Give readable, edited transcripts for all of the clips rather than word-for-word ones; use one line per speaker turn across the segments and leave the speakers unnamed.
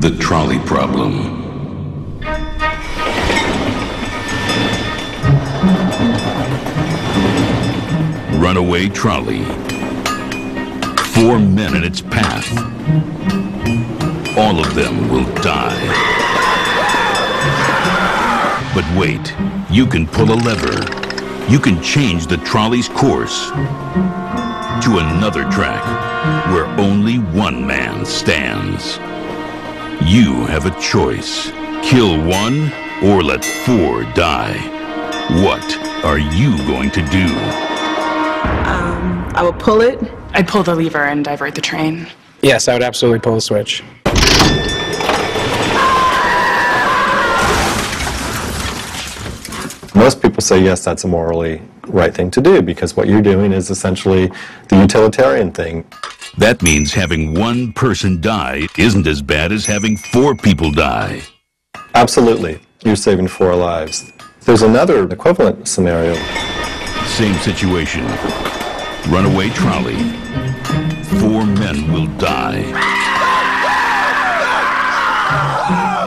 The trolley problem. Runaway trolley. 4 men in its path. All of them will die. But wait, you can pull a lever. You can change the trolley's course to another track where only one man stands. You have a choice. Kill one or let 4 die. What are you going to do?
I would pull it.
I'd pull the lever and divert the train.
Yes, I would absolutely pull the switch.
Most people say, yes, that's a morally right thing to do, because what you're doing is essentially the utilitarian thing.
That means having one person die isn't as bad as having 4 people die.
Absolutely. You're saving 4 lives. There's another equivalent scenario.
Same situation. Runaway trolley. 4 men will die.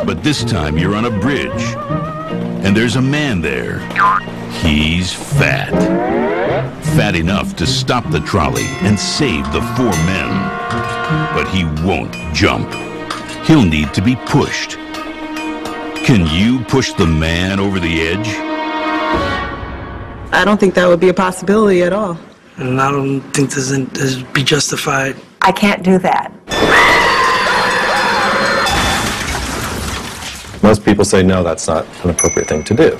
But this time you're on a bridge. And there's a man there. He's fat. Fat enough to stop the trolley and save the 4 men. But he won't jump. He'll need to be pushed. Can you push the man over the edge?
I don't think that would be a possibility at all.
And I don't think this be justified.
I can't do that.
Most people say, no, that's not an appropriate thing to do.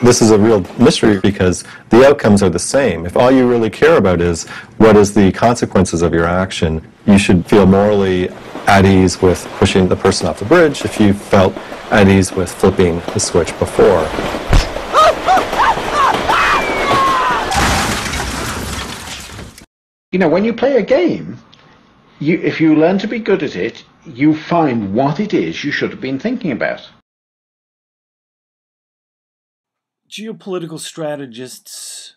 This is a real mystery because the outcomes are the same. If all you really care about is what is the consequences of your action, you should feel morally at ease with pushing the person off the bridge if you felt at ease with flipping the switch before.
You know, when you play a game, if you learn to be good at it, you find what it is you should have been thinking about.
Geopolitical strategists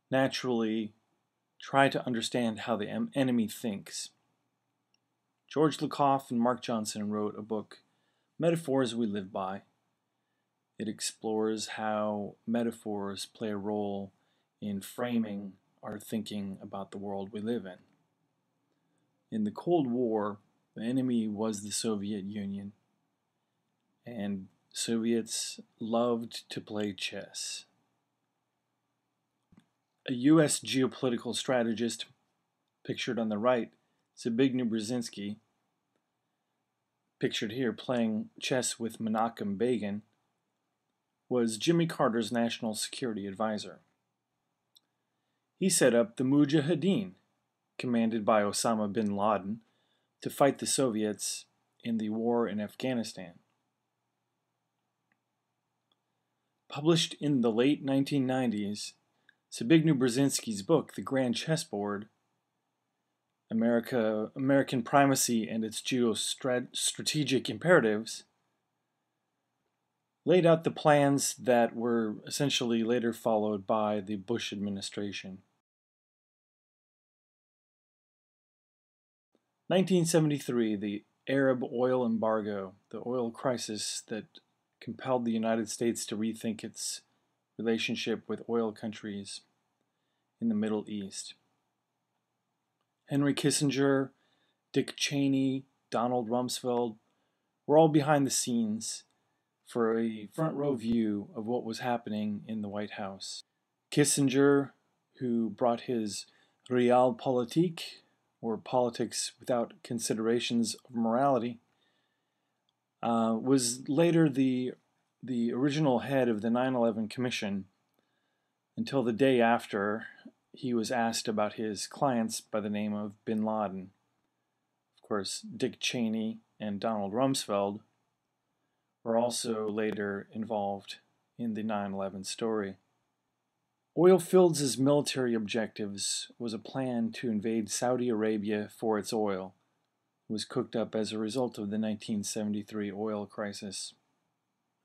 naturally try to understand how the enemy thinks. George Lukoff and Mark Johnson wrote a book, Metaphors We Live By. It explores how metaphors play a role in framing our thinking about the world we live in. In the Cold War, the enemy was the Soviet Union, and Soviets loved to play chess. A U.S. geopolitical strategist, pictured on the right, Zbigniew Brzezinski, pictured here playing chess with Menachem Begin, was Jimmy Carter's national security advisor. He set up the Mujahideen, commanded by Osama bin Laden, to fight the Soviets in the war in Afghanistan. Published in the late 1990s, Zbigniew Brzezinski's book, The Grand Chessboard, American Primacy and Its Geostrategic Imperatives, laid out the plans that were essentially later followed by the Bush administration. 1973, the Arab oil embargo, the oil crisis that compelled the United States to rethink its relationship with oil countries in the Middle East. Henry Kissinger, Dick Cheney, Donald Rumsfeld were all behind the scenes for a front row view of what was happening in the White House. Kissinger, who brought his realpolitik, or politics without considerations of morality, was later the original head of the 9/11 Commission until the day after he was asked about his clients by the name of bin Laden. Of course, Dick Cheney and Donald Rumsfeld were also later involved in the 9/11 story. Oilfields' military objectives was a plan to invade Saudi Arabia for its oil. It was cooked up as a result of the 1973 oil crisis.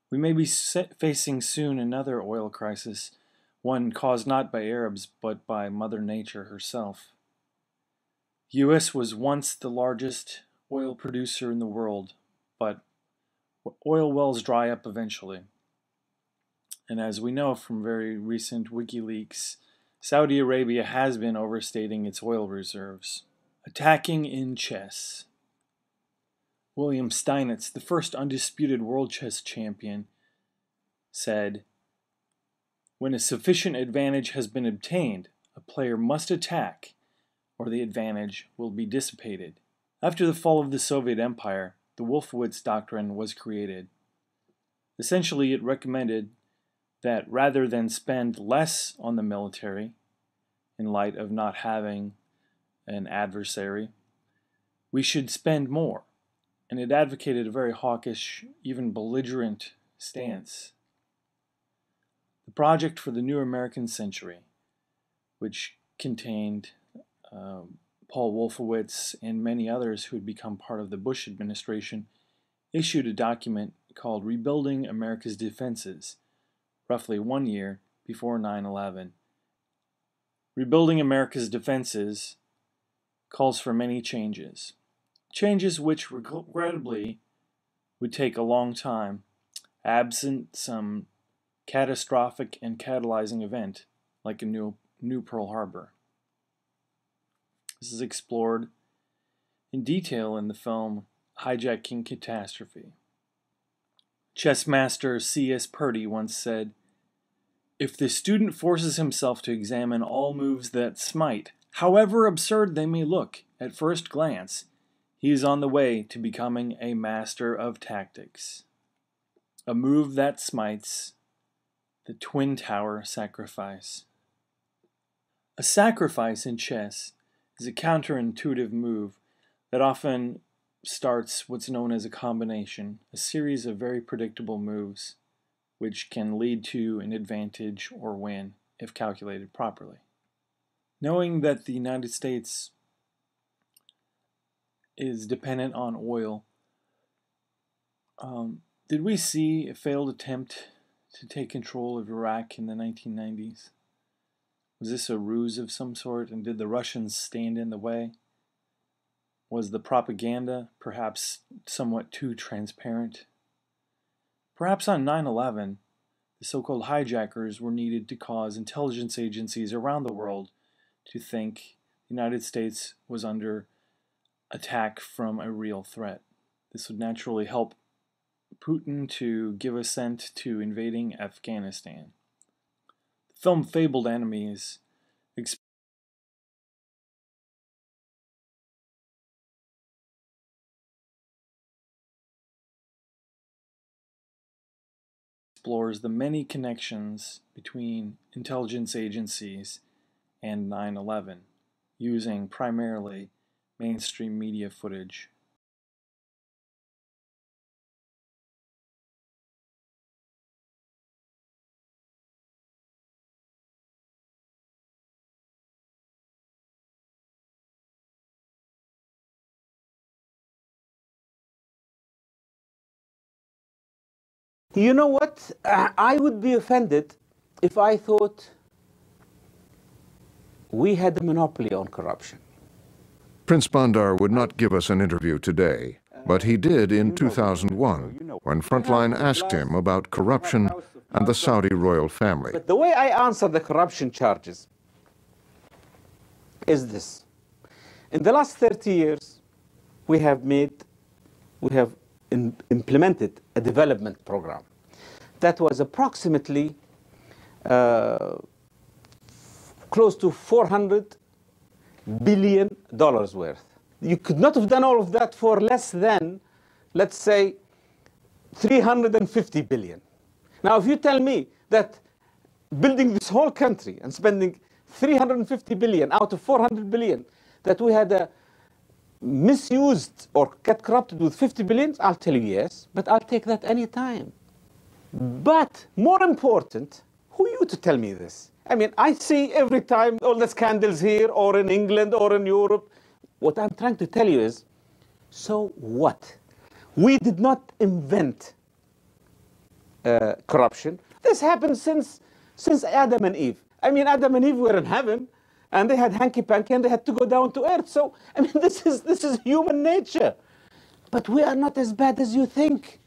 We may be facing soon another oil crisis, one caused not by Arabs but by Mother Nature herself. The U.S. was once the largest oil producer in the world, Oil wells dry up eventually. And as we know from very recent WikiLeaks, Saudi Arabia has been overstating its oil reserves. Attacking in chess. William Steinitz, the first undisputed world chess champion, said, "When a sufficient advantage has been obtained, a player must attack, or the advantage will be dissipated." After the fall of the Soviet Empire, the Wolfowitz Doctrine was created. Essentially, it recommended that rather than spend less on the military, in light of not having an adversary, we should spend more, and it advocated a very hawkish, even belligerent stance. The project for the New American Century, which contained Paul Wolfowitz and many others who had become part of the Bush administration, issued a document called Rebuilding America's Defenses, roughly 1 year before 9/11. Rebuilding America's Defenses calls for many changes. Changes which regrettably would take a long time, absent some catastrophic and catalyzing event like a new Pearl Harbor. This is explored in detail in the film Hijacking Catastrophe. Chess master C.S. Purdy once said, "If the student forces himself to examine all moves that smite, however absurd they may look at first glance, he is on the way to becoming a master of tactics." A move that smites, the Twin Tower sacrifice. A sacrifice in chess is a counterintuitive move that often starts what's known as a combination, a series of very predictable moves which can lead to an advantage or win if calculated properly. Knowing that the United States is dependent on oil, did we see a failed attempt to take control of Iraq in the 1990s? Was this a ruse of some sort, and did the Russians stand in the way? Was the propaganda perhaps somewhat too transparent? Perhaps on 9/11, the so-called hijackers were needed to cause intelligence agencies around the world to think the United States was under attack from a real threat. This would naturally help Putin to give assent to invading Afghanistan. The film Fabled Enemies explores the many connections between intelligence agencies and 9/11, using primarily mainstream media footage.
You know what? I would be offended if I thought we had a monopoly on corruption.
Prince Bandar would not give us an interview today, but he did in 2001 when Frontline asked him about corruption and the Saudi royal family.
But the way I answer the corruption charges is this. In the last 30 years, we have implemented a development program that was approximately close to $400 billion worth. You could not have done all of that for less than, let's say, 350 billion. Now, if you tell me that building this whole country and spending 350 billion out of 400 billion, that we had misused or got corrupted with 50 billion, I'll tell you yes, but I'll take that any time. But more important, who are you to tell me this? I mean, I see every time all the scandals here or in England or in Europe. What I'm trying to tell you is, so what? We did not invent corruption. This happened since Adam and Eve. I mean, Adam and Eve were in heaven, and they had hanky-panky, and they had to go down to earth. So, I mean, this is human nature. But we are not as bad as you think.